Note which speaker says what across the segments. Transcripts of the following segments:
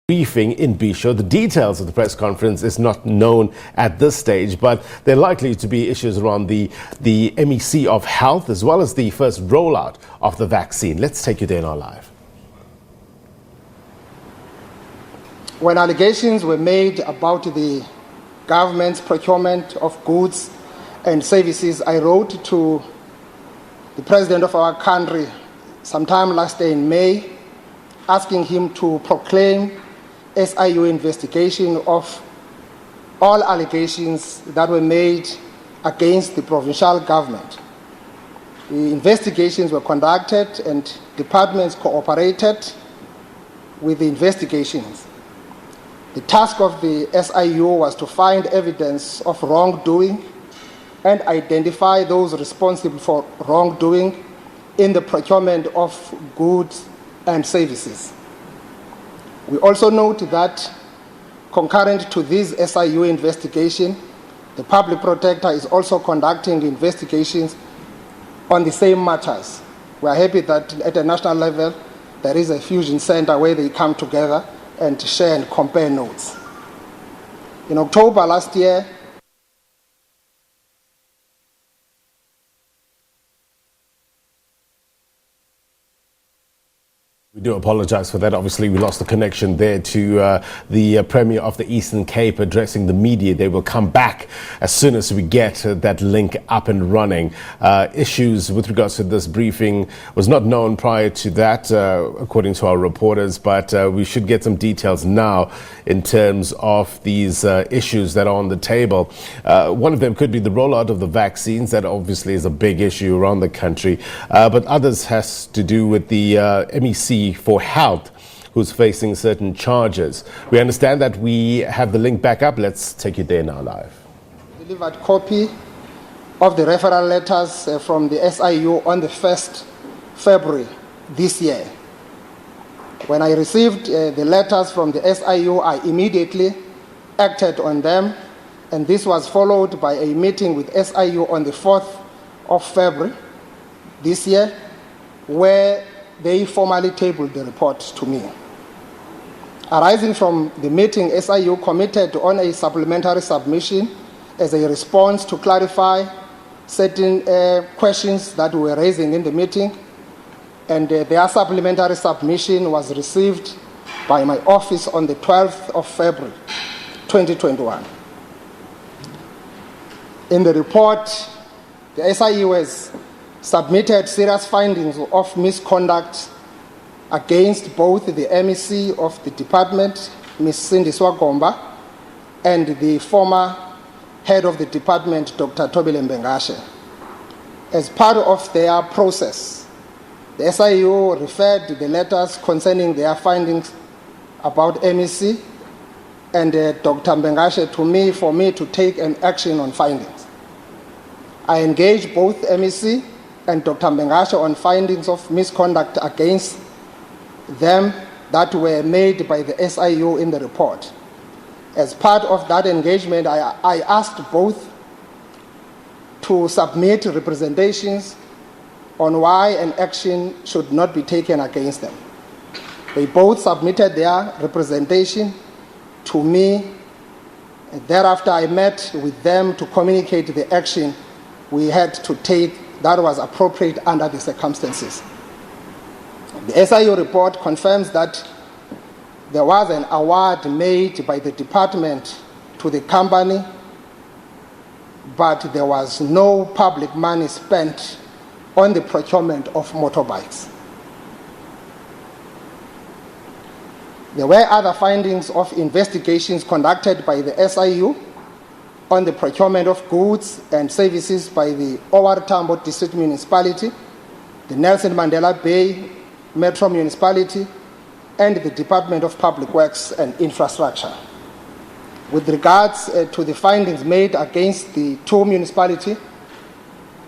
Speaker 1: Briefing in Bhisho. The details of the press conference is not known at this stage, but there are likely to be issues around the MEC of Health as well as the first rollout of the vaccine. Let's take you there now live.
Speaker 2: When allegations were made about the government's procurement of goods and services, I wrote to the president of our country sometime last year in May, asking him to proclaim SIU investigation of all allegations that were made against the provincial government. The investigations were conducted and departments cooperated with the investigations. The task of the SIU was to find evidence of wrongdoing and identify those responsible for wrongdoing in the procurement of goods and services. We also note that concurrent to this SIU investigation, the Public Protector is also conducting investigations on the same matters. We are happy that at a national level, there is a fusion center where they come together and share and compare notes. In October last year,
Speaker 1: we do apologize for that. Obviously, we lost the connection there to the Premier of the Eastern Cape addressing the media. They will come back as soon as we get that link up and running. Issues with regards to this briefing was not known prior to that, according to our reporters, but we should get some details now in terms of these issues that are on the table. One of them could be the rollout of the vaccines. That obviously is a big issue around the country, but others has to do with the MEC for Health, who's facing certain charges. We understand that we have the link back up. Let's take you there now live.
Speaker 2: Delivered copy of the referral letters from the SIU on the 1st February this year. When I received the letters from the SIU, I immediately acted on them, and this was followed by a meeting with SIU on the 4th of February this year, where they formally tabled the report to me. Arising from the meeting, SIU committed on a supplementary submission as a response to clarify certain questions that we were raising in the meeting, and their supplementary submission was received by my office on the 12th of February 2021. In the report, the SIU has submitted serious findings of misconduct against both the MEC of the department, Ms. Sindiswa Gomba, and the former head of the department, Dr. Thobile Mbengashe. As part of their process, the SIU referred the letters concerning their findings about MEC and Dr. Mbengashe to me for me to take an action on findings. I engaged both MEC and Dr. Mbengashe on findings of misconduct against them that were made by the SIU in the report. As part of that engagement, I asked both to submit representations on why an action should not be taken against them. They both submitted their representation to me, and thereafter I met with them to communicate the action we had to take that was appropriate under the circumstances. The SIU report confirms that there was an award made by the department to the company, but there was no public money spent on the procurement of motorbikes. There were other findings of investigations conducted by the SIU on the procurement of goods and services by the OR Tambo District Municipality, the Nelson Mandela Bay Metro Municipality, and the Department of Public Works and Infrastructure. With regards to the findings made against the two municipalities,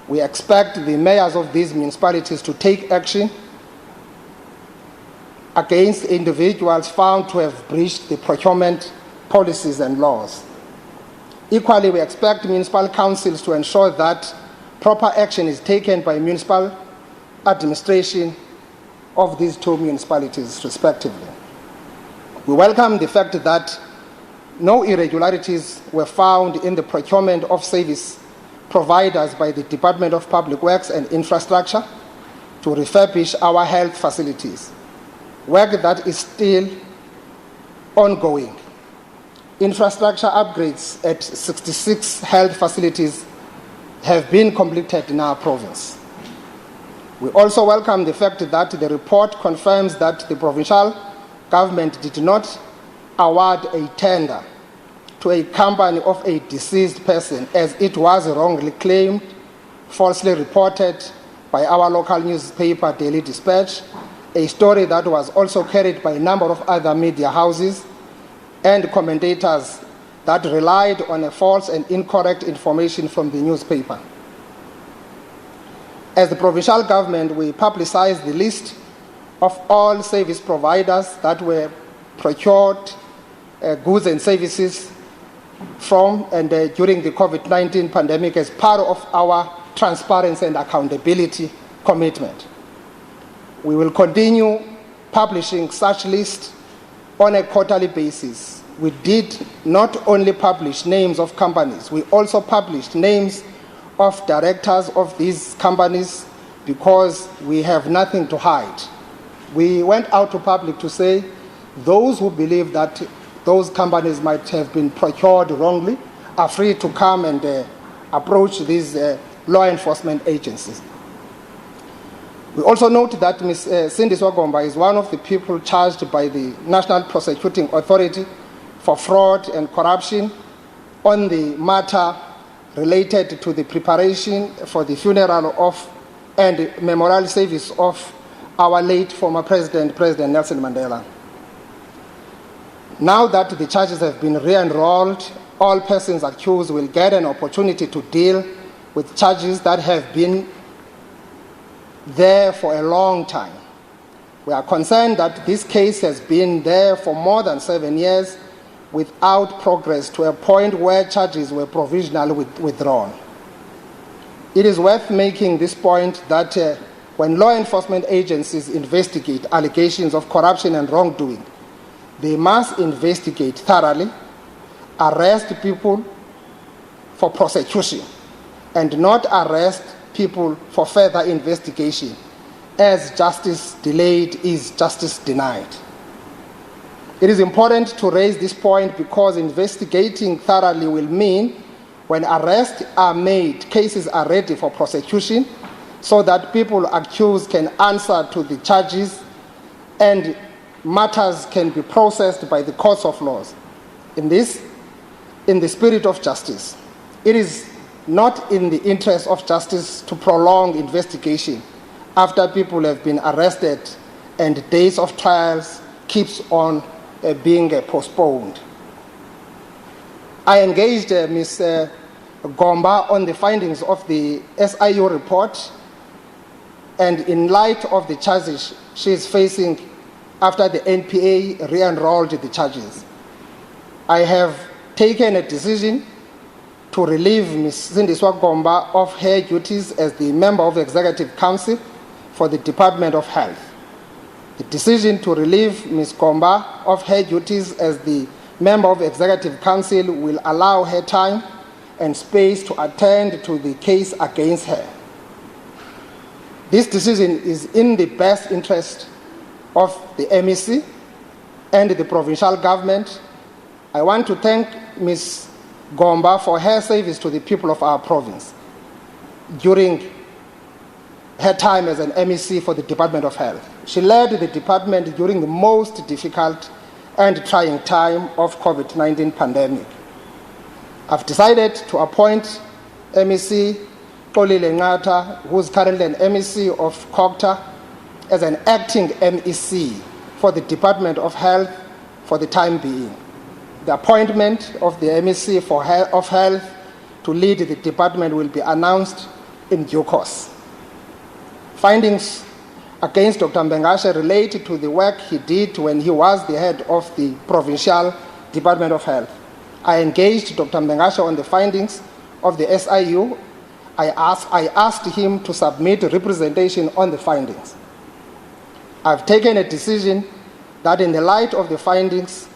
Speaker 2: we expect the mayors of these municipalities to take action against individuals found to have breached the procurement policies and laws. Equally, we expect municipal councils to ensure that proper action is taken by municipal administration of these two municipalities, respectively. We welcome the fact that no irregularities were found in the procurement of service providers by the Department of Public Works and Infrastructure to refurbish our health facilities, work that is still ongoing. Infrastructure upgrades at 66 health facilities have been completed in our province. We also welcome the fact that the report confirms that the provincial government did not award a tender to a company of a deceased person, as it was wrongly claimed, falsely reported by our local newspaper, Daily Dispatch, a story that was also carried by a number of other media houses and commentators that relied on a false and incorrect information from the newspaper. As the provincial government, we publicized the list of all service providers that were procured goods and services from and during the COVID-19 pandemic as part of our transparency and accountability commitment. We will continue publishing such lists on a quarterly basis. We did not only publish names of companies, we also published names of directors of these companies because we have nothing to hide. We went out to public to say those who believe that those companies might have been procured wrongly are free to come and approach these law enforcement agencies. We also note that Ms. Sindiswa Gomba is one of the people charged by the National Prosecuting Authority for fraud and corruption on the matter related to the preparation for the funeral of and memorial service of our late former President Nelson Mandela. Now that the charges have been re-enrolled, all persons accused will get an opportunity to deal with charges that have been there for a long time. We are concerned that this case has been there for more than 7 years without progress to a point where charges were provisionally withdrawn. It is worth making this point that when law enforcement agencies investigate allegations of corruption and wrongdoing, they must investigate thoroughly, arrest people for prosecution, and not arrest people for further investigation, as justice delayed is justice denied. It is important to raise this point because investigating thoroughly will mean when arrests are made, cases are ready for prosecution so that people accused can answer to the charges and matters can be processed by the courts of laws. In the spirit of justice, it is not in the interest of justice to prolong investigation after people have been arrested and days of trials keeps on being postponed. I engaged Ms. Gomba on the findings of the SIU report, and in light of the charges she is facing after the NPA re-enrolled the charges, I have taken a decision to relieve Ms. Sindiswa Gomba of her duties as the member of the Executive Council for the Department of Health. The decision to relieve Ms. Gomba of her duties as the member of the Executive Council will allow her time and space to attend to the case against her. This decision is in the best interest of the MEC and the provincial government. I want to thank Ms. Gomba for her service to the people of our province during her time as an MEC for the Department of Health. She led the department during the most difficult and trying time of COVID-19 pandemic. I've decided to appoint MEC Xolile Ngata, who is currently an MEC of Kokta, as an acting MEC for the Department of Health for the time being. The appointment of the MEC of Health to lead the department will be announced in due course. Findings against Dr. Mbengashe related to the work he did when he was the head of the Provincial Department of Health. I engaged Dr. Mbengashe on the findings of the SIU. I asked him to submit representation on the findings. I've taken a decision that in the light of the findings,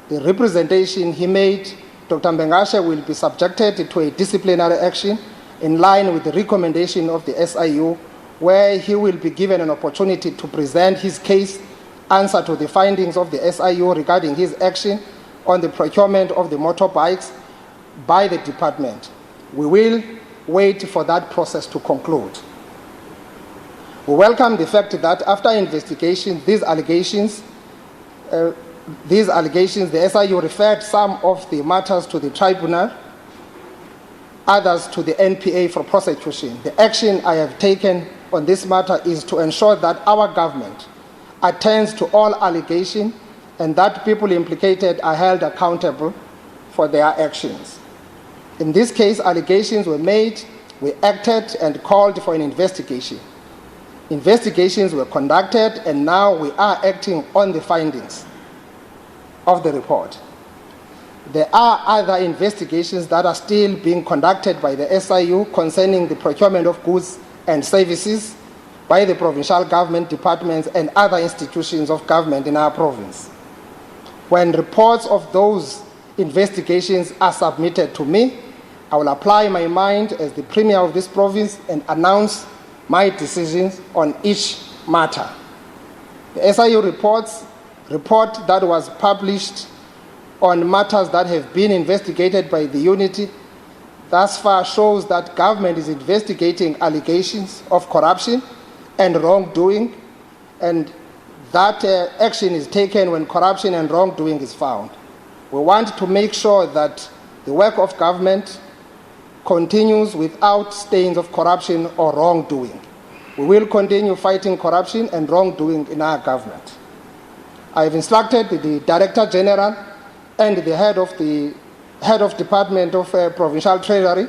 Speaker 2: the representation he made, Dr. Mbengashe will be subjected to a disciplinary action in line with the recommendation of the SIU, where he will be given an opportunity to present his case, answer to the findings of the SIU regarding his action on the procurement of the motorbikes by the department. We will wait for that process to conclude. We welcome the fact that after investigation, these allegations, the SIU referred some of the matters to the tribunal, others to the NPA for prosecution. The action I have taken on this matter is to ensure that our government attends to all allegations and that people implicated are held accountable for their actions. In this case, allegations were made, we acted and called for an investigation. Investigations were conducted, and now we are acting on the findings of the report. There are other investigations that are still being conducted by the SIU concerning the procurement of goods and services by the provincial government departments and other institutions of government in our province. When reports of those investigations are submitted to me, I will apply my mind as the Premier of this province and announce my decisions on each matter. The SIU report that was published on matters that have been investigated by the unity thus far shows that government is investigating allegations of corruption and wrongdoing, and that action is taken when corruption and wrongdoing is found. We want to make sure that the work of government continues without stains of corruption or wrongdoing. We will continue fighting corruption and wrongdoing in our government. I have instructed the Director General and the Head of Department of Provincial Treasury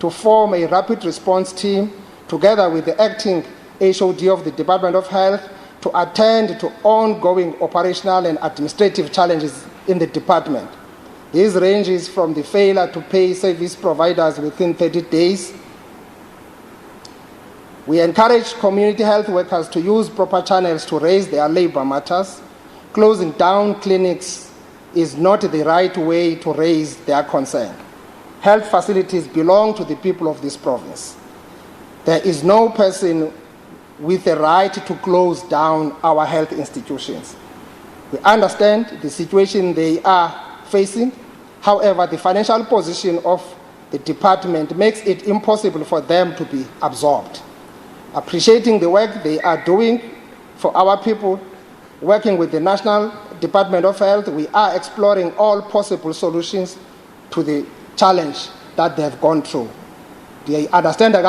Speaker 2: to form a rapid response team together with the acting HOD of the Department of Health to attend to ongoing operational and administrative challenges in the department. This ranges from the failure to pay service providers within 30 days. We encourage community health workers to use proper channels to raise their labor matters. Closing down clinics is not the right way to raise their concern. Health facilities belong to the people of this province. There is no person with the right to close down our health institutions. We understand the situation they are facing. However, the financial position of the department makes it impossible for them to be absorbed. Appreciating the work they are doing for our people, working with the National Department of Health, we are exploring all possible solutions to the challenge that they have gone through. They understand that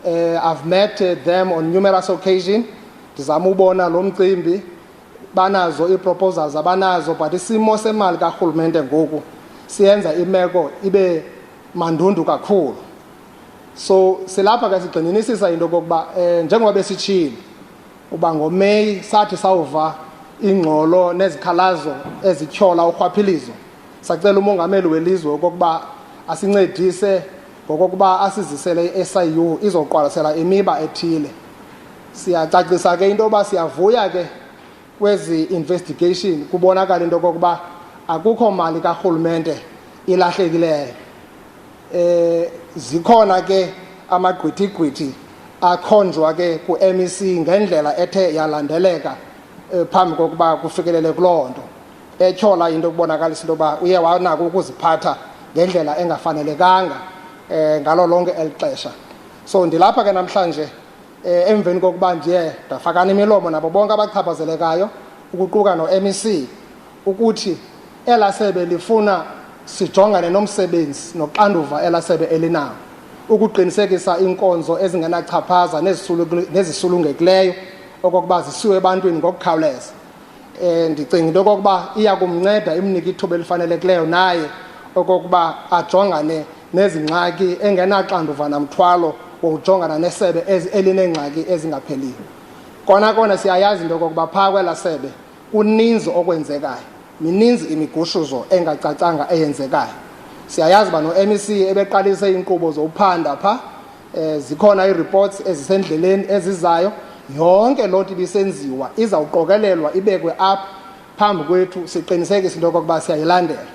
Speaker 2: I've met them on numerous occasions. Ndizamubona lo mcimbi banazo i-proposals abanazo, but isimo semali karhulumente ngoku siyenza imeko ibe mandundu kakhulu. So silapha ke sigxininisisa into kokuba njengoba besitshile uba ngoMeyi sathi sawuva ingxolo nezikhalazo ezityhola urhwaphilizo, sacela umongameli welizwe okokuba asincedise ngokokuba asizisele i-SIU izoqwalasela imiba ethile. Siyacacisa ke into yoba siyavuya ke kwezi investigation kubonakala into yokokuba akukho mali karhulumente ilahlekileyo. Zikhona ke amagqwithi-gqithi akhonjwa ke ku-MEC ngendlela ethe yalandeleka phambi kokuba kufikelele kuloo nto, etyhola into okubonakalisa into yoba uye wanako ukuziphatha ngendlela engafanelekanga ngalo lonke eli xesha. So ndilapha ke namhlanje emveni kokuba ndiye ndafakana imilomo nabo bonke abachaphazelekayo ukuquka no-MEC ukuthi elasebe lifuna sijongane nomsebenzi noxanduva elasebe elinawo ukuqinisekisa inkonzo ezingenachaphaza nezisulungekileyo okokuba zisiwe ebantwini ngokukhawuleza. Ndicinga into yokokuba iya kumnceda imnike ithuba elifanelekileyo naye okokuba ajongane nezingxaki engenaxanduva namthwalo wokujongana nesebe elineengxaki ezingapheliyo. Kona siyayazi into yokokuba phaa kwela sebe kuninzi okwenzekayo, mininzi imigushuzo engacacanga eyenzekayo. Siyayazi uba no-MEC ebeqalise iinkqubo zophanda phaa, zikhona ii-reports ezisendleleni ezizayo yonke loo nto ibisenziwa izawuqokelelwa ibekwe apha phambi kwethu siqinisekise into yokokuba siyayilandela.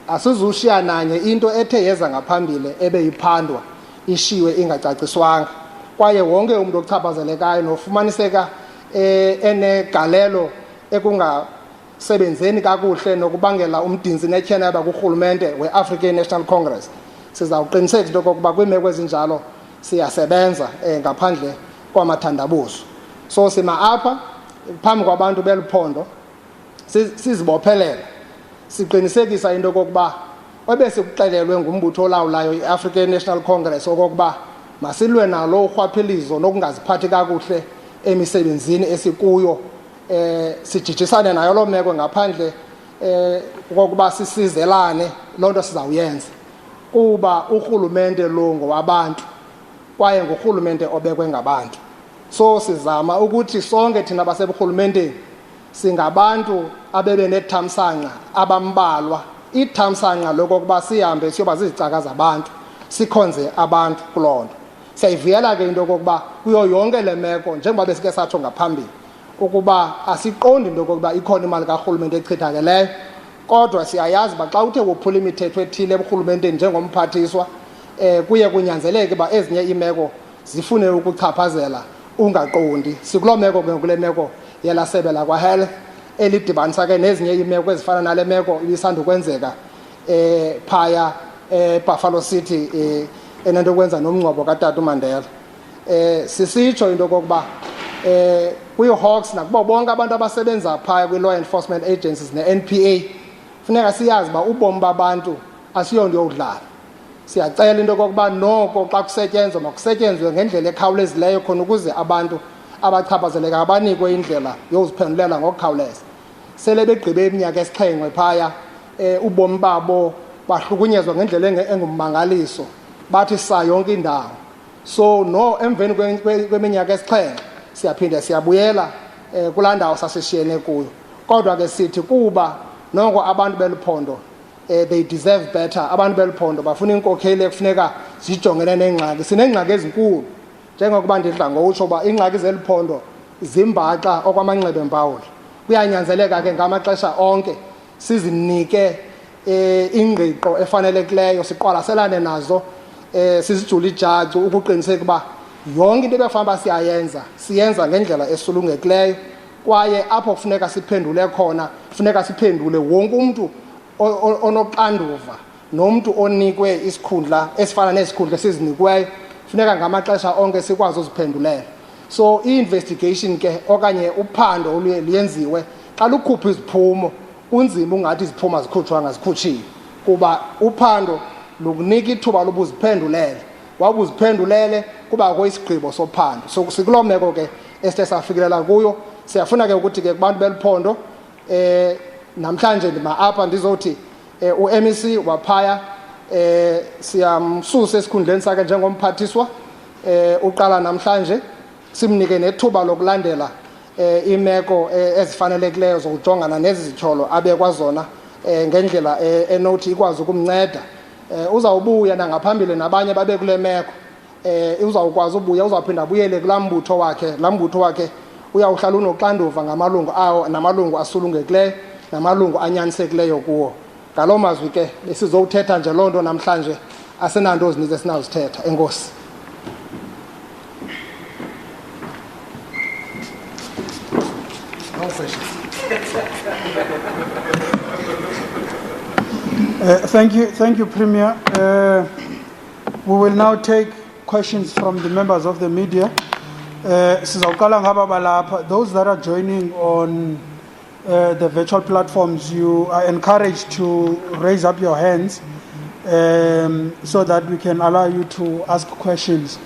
Speaker 2: Asizushiya nanye into ethe yeza ngaphambili ebeyiphandwa ishiwe ingacaciswanga, kwaye wonke umuntu ochaphazelekayo nofumaniseka enegalelo ekungasebenzeni kakuhle nokubangela umdinzi netyeneba kurhulumente we-African National Congress, sizawuqinisekisa into yokokuba kwiimeko ezinjalo siyasebenza ngaphandle kwamathandabuzo. So sima apha phambi kwabantu beliphondo sizibophelela siqinisekisa into yokokuba ebesikuxelelwe ngumbutho olawulayo i-African National Congress okokuba masilwe nalo urhwaphilizo nokungaziphathi kakuhle emisebenzini esikuyo, sijijisane nayo loo meko ngaphandle kokuba sisizelane. Loo nto sizawuyenza kuba urhulumente lo ngowabantu kwaye ngurhulumente obekwe ngabantu. So sizama ukuthi sonke thina baseburhulumenteni singabantu abebe nethamsanqa abambalwa, ithamsanqa lokokuba sihambe siyoba zizicaka zabantu sikhonze abantu kuloo nto. Siyayivuyela ke into yokokuba kuyo yonke le meko njengoba besike satsho ngaphambili ukuba asiqondi into yokokuba ikhona imali karhulumente echithakeleyo, kodwa siyayazi uba xa uthe wophula imithetho ethile eburhulumenteni njengomphathiswa kuye kunyanzeleke uba ezinye iimeko zifune ukuchaphazela ungaqondi. Sikuloo meko ke kule meko yelasebe lakwaHealth elidibanisa ke nezinye iimeko ezifana nale meko ibisandukwenzeka phaya eBuffalo City enento yokwenza nomngcwabo katata uMandela. Sisitsho into yokokuba kwi-Hawks nakubo bonke abantu abasebenza phaya kwi-law enforcement agencies ne-NPA funeka siyazi uba ubomi babantu asiyonto yodlala. Siyacela into yokokuba noko xa kusetyenzwa makusetyenzwe ngendlela ekhawulezileyo khona ukuze abantu abachaphazelekayo banikwe indlela yoziphendulela ngokukhawuleza. Sele begqibe iminyaka esixhenxe phaya ubomi babo bahlukunyezwa ngendlela engummangaliso, bathi sa yonke indawo. So no, emveni kweminyaka esixhenxe siyaphinda siyabuyela kulaa ndawo sasishiyene kuyo, kodwa ke sithi kuba noko abantu beliphondo they deserve better. Abantu beliphondo bafuna inkokheli ekufuneka zijongene neengxaki. Sineengxaki ezinkulu njengokuba ndidla ngokutsho uba iingxaki zeliphondo zimbaxa okwamanxeba empawulo. Kuyanyanzeleka ke ngamaxesha onke sizinike ingqiqo efanelekileyo, siqwalaselane nazo, sizijule ijacu ukuqiniseka uba yonke into ebefanele uba siyenza ngendlela esulungekileyo, kwaye apho kufuneka siphendule khona funeka siphendule wonke umntu onoxanduva nomntu onikwe isikhundla esifana nesikhundla esizinikweyo, funeka ngamaxesha onke sikwazi uziphendulela. So i-investigation ke okanye uphando luyenziwe xa lukhupha iziphumo kunzima ungathi iziphumo zikhutshwanga zikhutshiwe, kuba uphando lukunika ithuba loba uziphendulele. Waba uziphendulele kubakho isigqibo sophando. So sikuloo meko ke esithe safikelela kuyo. Siyafuna ke ukuthi ke kubantu beliphondo namhlanje ndima apha ndizothi u-MEC waphaya siyamsusa esikhundleni sakhe njengomphathiswa uqala namhlanje, simnike nethuba lokulandela imeko ezifanelekileyo zokujongana nezi zityholo abekwa zona ngendlela enothi ikwazi ukumnceda. Uzawubuya nangaphambili nabanye babe kule meko, uzawukwazi ubuya, uzawuphinda abuyele kulaa mbutho wakhe. Laa mbutho wakhe uyawuhlala unoxanduva ngamalungu awo, namalungu asulungekileyo namalungu anyanisekileyo kuwo. Ngaloo mazwi ke besizowuthetha nje loo nto namhlanje, asinanto ezininzi esinawuzithetha. Enkosi.
Speaker 3: Thank you, Premier. We will now take questions from the members of the media. Those that are joining on the virtual platforms, you are encouraged to raise up your hands so that we can allow you to ask questions.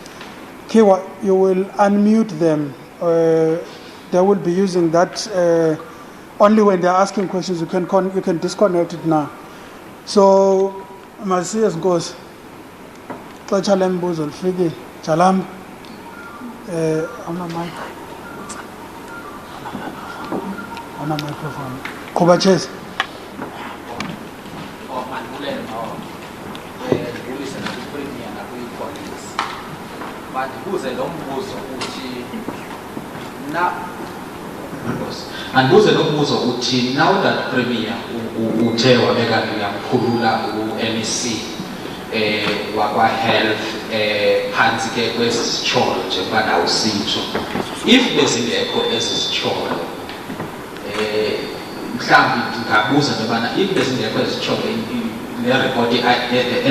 Speaker 3: Kiwa, you will unmute them. They will be using that only when they are asking questions. You can disconnect it now. So, Masias goes. Tachalem Buzol Figi, Chalam, on a mic, on a microphone. Kobaches.
Speaker 4: Now, andibuze nokubuza ukuthi now that premier uthe wabeka ngiyamkhulula u-MEC wakwa-health phansi ke kwesisitsholo njengoba nawo usitsho, if bezingekho ezisitsholo mhlawumbe ndingabuza nobana if bezingekho ezisitsholo nerepoti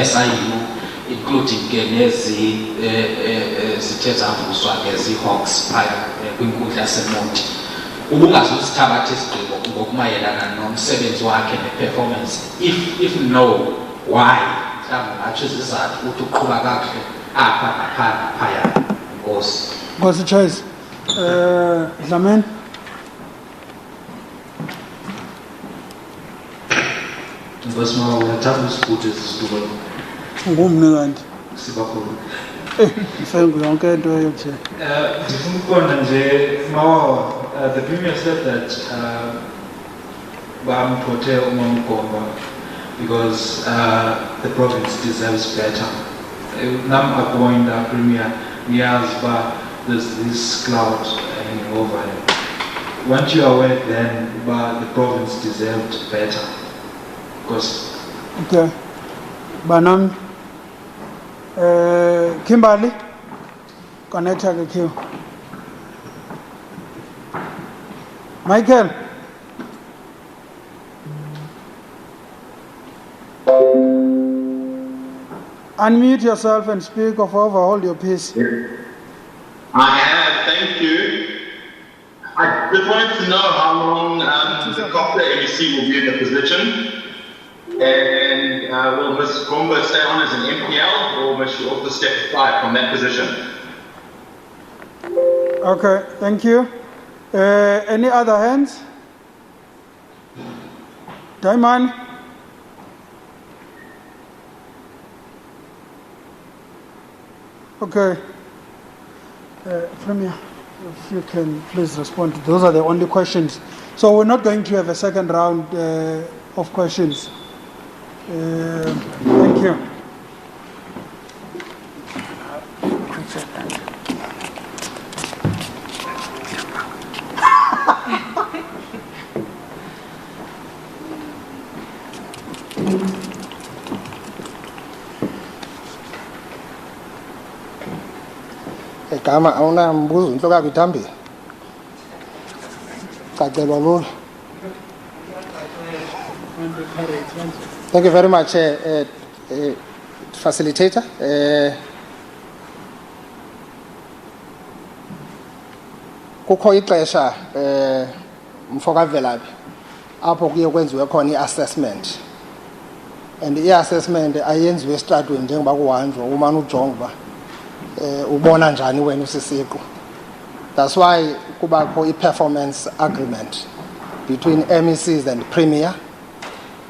Speaker 4: SIU including ke nezi zithe zavuswa ngezi-hawks phaya kwinkundla yasemonti, ubungazusithabatha isigqibo ngokumayelana nomsebenzi wakhe ne-performance, if no, why? Mhlawumbe ngatsho izizathu ukuthi uqhuba kakuhle apha naphaya. Nkosi.
Speaker 3: Nkosi Choice. Dlamini.
Speaker 5: Nkosi mama ungathanda usibhuti esisitulo.
Speaker 3: Ngumni kanti?
Speaker 5: Sibakhulu.
Speaker 3: Mfengu yonke into yokuthi.
Speaker 5: Ndifuna ukuqonda nje mawawa, the premier said that bamphothe uMama Gomba because the province deserves better. Nam akuwinda premier niyazi ba there's this cloud hanging over him. Weren't you aware then ba the province deserved better? Because
Speaker 3: Okay. Banam Kimberly connector ke Q. Michael. Unmute yourself and speak or forever hold your peace.
Speaker 6: I have, thank you. I just wanted to know how long the Copper MEC will be in the position. And will Ms. Gomba stay on as an MPL or must she also step aside from that position?
Speaker 3: Okay, thank you. Any other hands? Diamond? Okay. Premier, if you can please respond. Those are the only questions. So we're not going to have a second round of questions. Thank you.
Speaker 2: Egama awuna mbuzo inhloko yakho ithambile. Cacelwa lula. Thank you very much, facilitator. Kukho ixesha mfoka Velaphi apho kuye kwenziwe khona i-assessment, and i-assessment ayenziwe estradweni njengoba kuhanjwa umane ujonga uba ubona njani wena usisiqu. That's why kubakho i-performance agreement between MECs and Premier,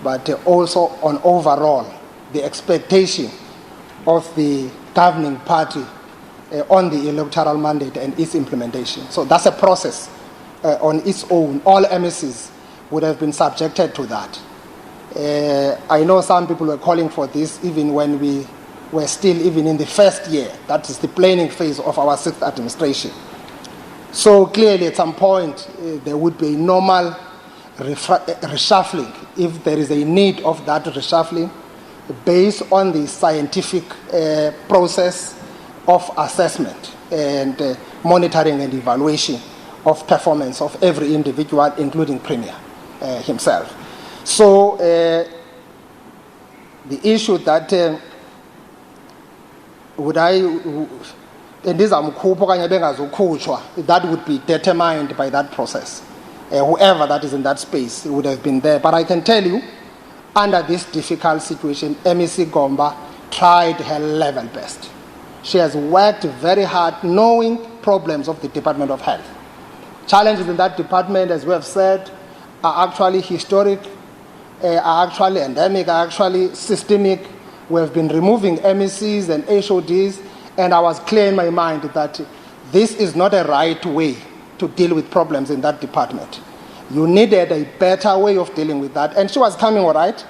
Speaker 2: but also on overall the expectation of the governing party on the electoral mandate and its implementation. So that's a process on its own. All MECs would have been subjected to that. I know some people were calling for this even when we were still even in the first year. That is the planning phase of our sixth administration. So clearly at some point there would be a normal reshuffling if there is a need of that reshuffling based on the scientific process of assessment and monitoring and evaluation of performance of every individual, including Premier himself. So the issue that that would be determined by that process. Whoever that is in that space would have been there. But I can tell you, under this difficult situation, MEC Gomba tried her level best. She has worked very hard knowing problems of the Department of Health. Challenges in that department, as we have said, are actually historic, are actually endemic, are actually systemic. We have been removing MECs and HODs, and I was clear in my mind that this is not a right way to deal with problems in that department. You needed a better way of dealing with that. And she was coming all right,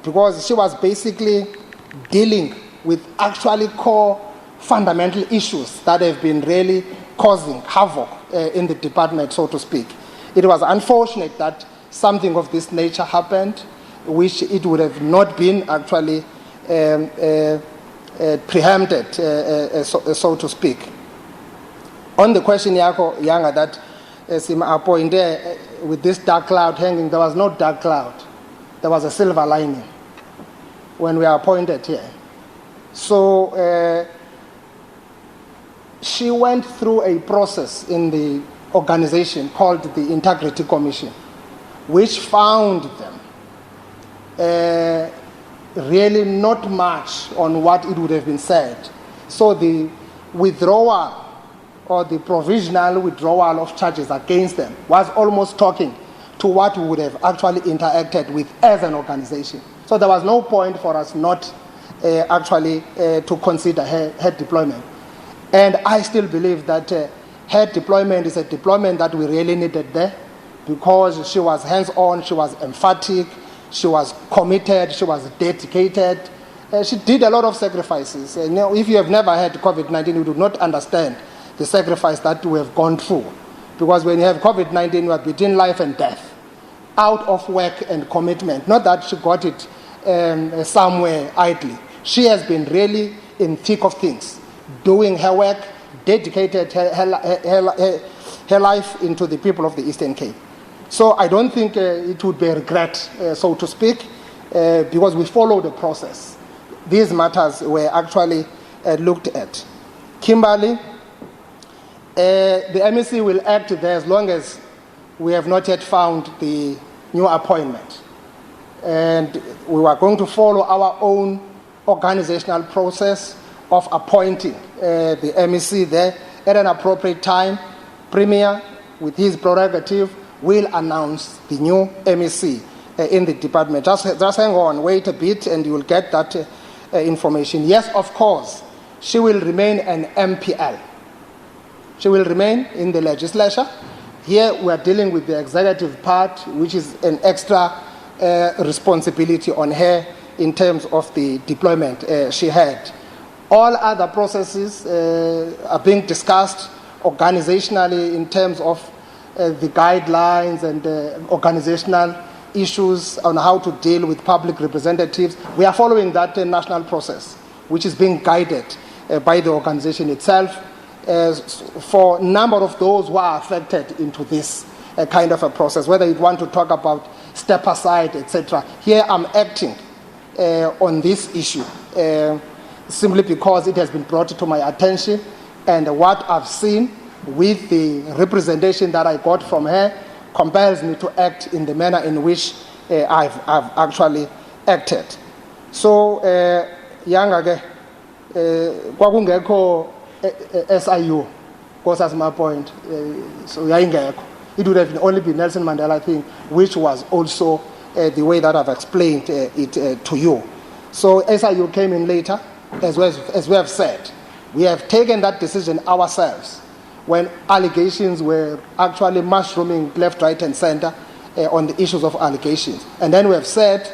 Speaker 2: because she was basically dealing with actually core fundamental issues that have been really causing havoc in the department, so to speak. It was unfortunate that something of this nature happened, which it would have not been actually preempted, so to speak. On the question, Yanga, that with this dark cloud hanging, there was no dark cloud. There was a silver lining when we are appointed here. So she went through a process in the organization called the Integrity Commission, which found them really not much on what it would have been said. So the withdrawal or the provisional withdrawal of charges against them was almost talking to what we would have actually interacted with as an organization. So there was no point for us not to consider her deployment. And I still believe that her deployment is a deployment that we really needed there, because she was hands-on, she was emphatic, she was committed, she was dedicated. She did a lot of sacrifices. If you have never had COVID-19, you do not understand the sacrifice that we have gone through. Because when you have COVID-19, you are between life and death, out of work and commitment. Not that she got it somewhere idly. She has been really in thick of things, doing her work, dedicated her life into the people of the Eastern Cape. So I don't think it would be a regret, so to speak, because we followed the process. These matters were actually looked at. Kimberly, the MEC will act there as long as we have not yet found the new appointment. And we are going to follow our own organizational process of appointing the MEC there at an appropriate time. Premier, with his prerogative, will announce the new MEC in the department. Just hang on, wait a bit, and you will get that information. Yes, of course, she will remain an MPL. She will remain in the legislature. Here we are dealing with the executive part, which is an extra responsibility on her in terms of the deployment she had. All other processes are being discussed organizationally in terms of the guidelines and organizational issues on how to deal with public representatives. We are following that national process, which is being guided by the organization itself for a number of those who are affected into this kind of a process, whether you want to talk about step aside, etc. Here I'm acting on this issue simply because it has been brought to my attention, and what I've seen with the representation that I got from her compels me to act in the manner in which I've actually acted. So, Yanga, kwakungekho SIU, because that's my point. So, it would have only been Nelson Mandela, I think, which was also the way that I've explained it to you. So, SIU came in later, as we have said. We have taken that decision ourselves when allegations were actually mushrooming left, right, and center on the issues of allegations. And then we have said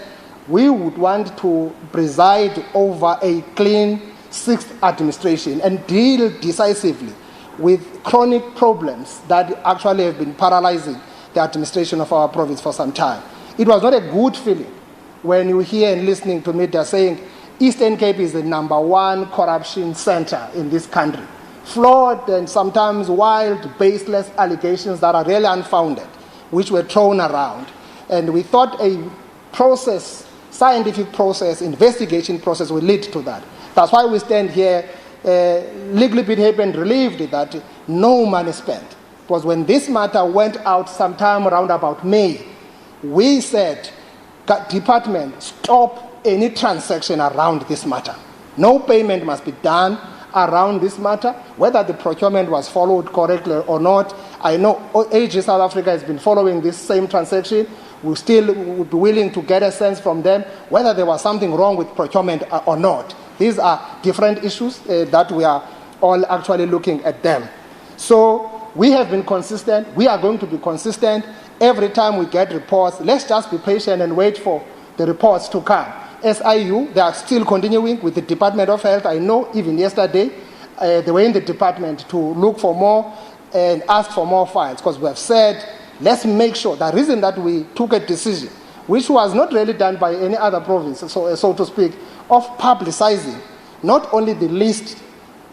Speaker 2: we would want to preside over a clean sixth administration and deal decisively with chronic problems that actually have been paralyzing the administration of our province for some time. It was not a good feeling when you hear and listening to media saying Eastern Cape is the #1 corruption center in this country. Flawed and sometimes wild, baseless allegations that are really unfounded, which were thrown around. And we thought a process, scientific process, investigation process will lead to that. That's why we stand here legally bit happy and relieved that no money spent. Because when this matter went out sometime around about May, we said, department, stop any transaction around this matter. No payment must be done around this matter, whether the procurement was followed correctly or not. I know AG South Africa has been following this same transaction. We still would be willing to get a sense from them whether there was something wrong with procurement or not. These are different issues that we are all actually looking at them. So we have been consistent. We are going to be consistent. Every time we get reports, let's just be patient and wait for the reports to come. SIU, they are still continuing with the Department of Health. I know even yesterday they were in the department to look for more and ask for more files, because we have said, let's make sure, the reason that we took a decision, which was not really done by any other province, so to speak, of publicizing not only the list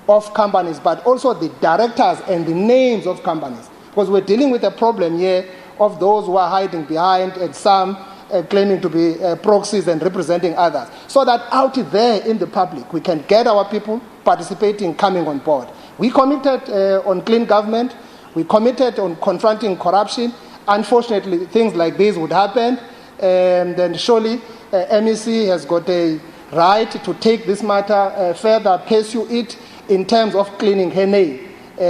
Speaker 2: of companies, but also the directors and the names of companies. Because we're dealing with a problem here of those who are hiding behind and some claiming to be proxies and representing others. So that out there in the public, we can get our people participating, coming on board. We committed on clean government. We committed on confronting corruption. Unfortunately, things like this would happen. And then surely MEC has got a right to take this matter further, pursue it in terms of cleaning her name.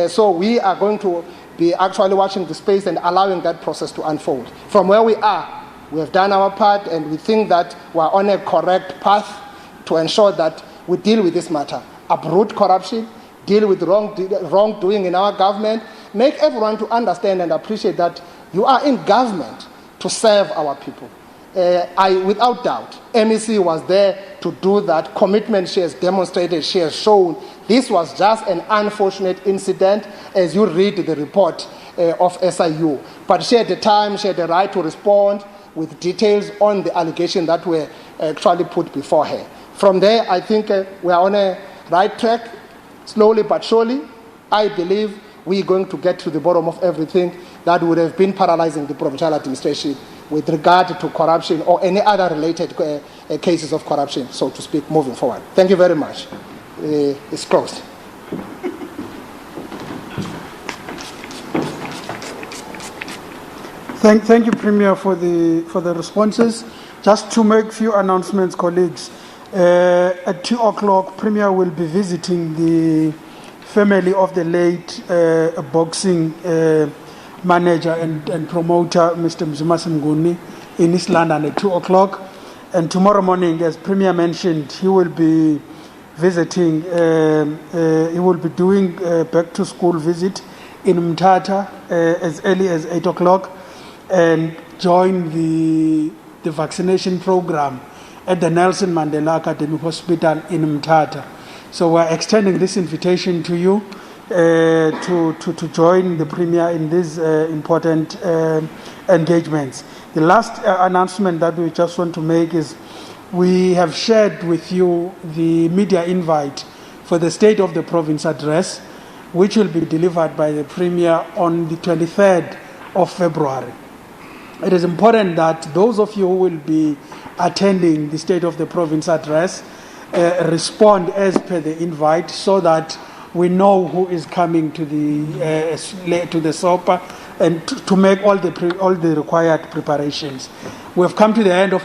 Speaker 2: So we are going to be actually watching the space and allowing that process to unfold. From where we are, we have done our part, and we think that we are on a correct path to ensure that we deal with this matter, uproot corruption, deal with wrongdoing in our government, make everyone to understand and appreciate that you are in government to serve our people. Without doubt, MEC was there to do that. Commitment she has demonstrated, she has shown. This was just an unfortunate incident, as you read the report of SIU. But she had the time, she had the right to respond with details on the allegation that were actually put before her. From there, I think we are on a right track. Slowly but surely, I believe we're going to get to the bottom of everything that would have been paralyzing the provincial administration with regard to corruption or any other related cases of corruption, so to speak, moving forward. Thank you very much. It's closed.
Speaker 3: Thank you, Premier, for the responses. Just to make a few announcements, colleagues. At 2 o'clock, Premier will be visiting the family of the late boxing manager and promoter, Mr. Mzuma Mnguni, in East London at 2 o'clock. And tomorrow morning, as Premier mentioned, he will be visiting, he will be doing a back-to-school visit in Mthatha as early as 8 o'clock and join the vaccination program at the Nelson Mandela Academic Hospital in Mthatha. So we're extending this invitation to you to join the Premier in these important engagements. The last announcement that we just want to make is we have shared with you the media invite for the State of the Province address, which will be delivered by the Premier on the 23rd of February. It is important that those of you who will be attending the State of the Province address respond as per the invite, so that we know who is coming to the SOPA and to make all the required preparations. We have come to the end of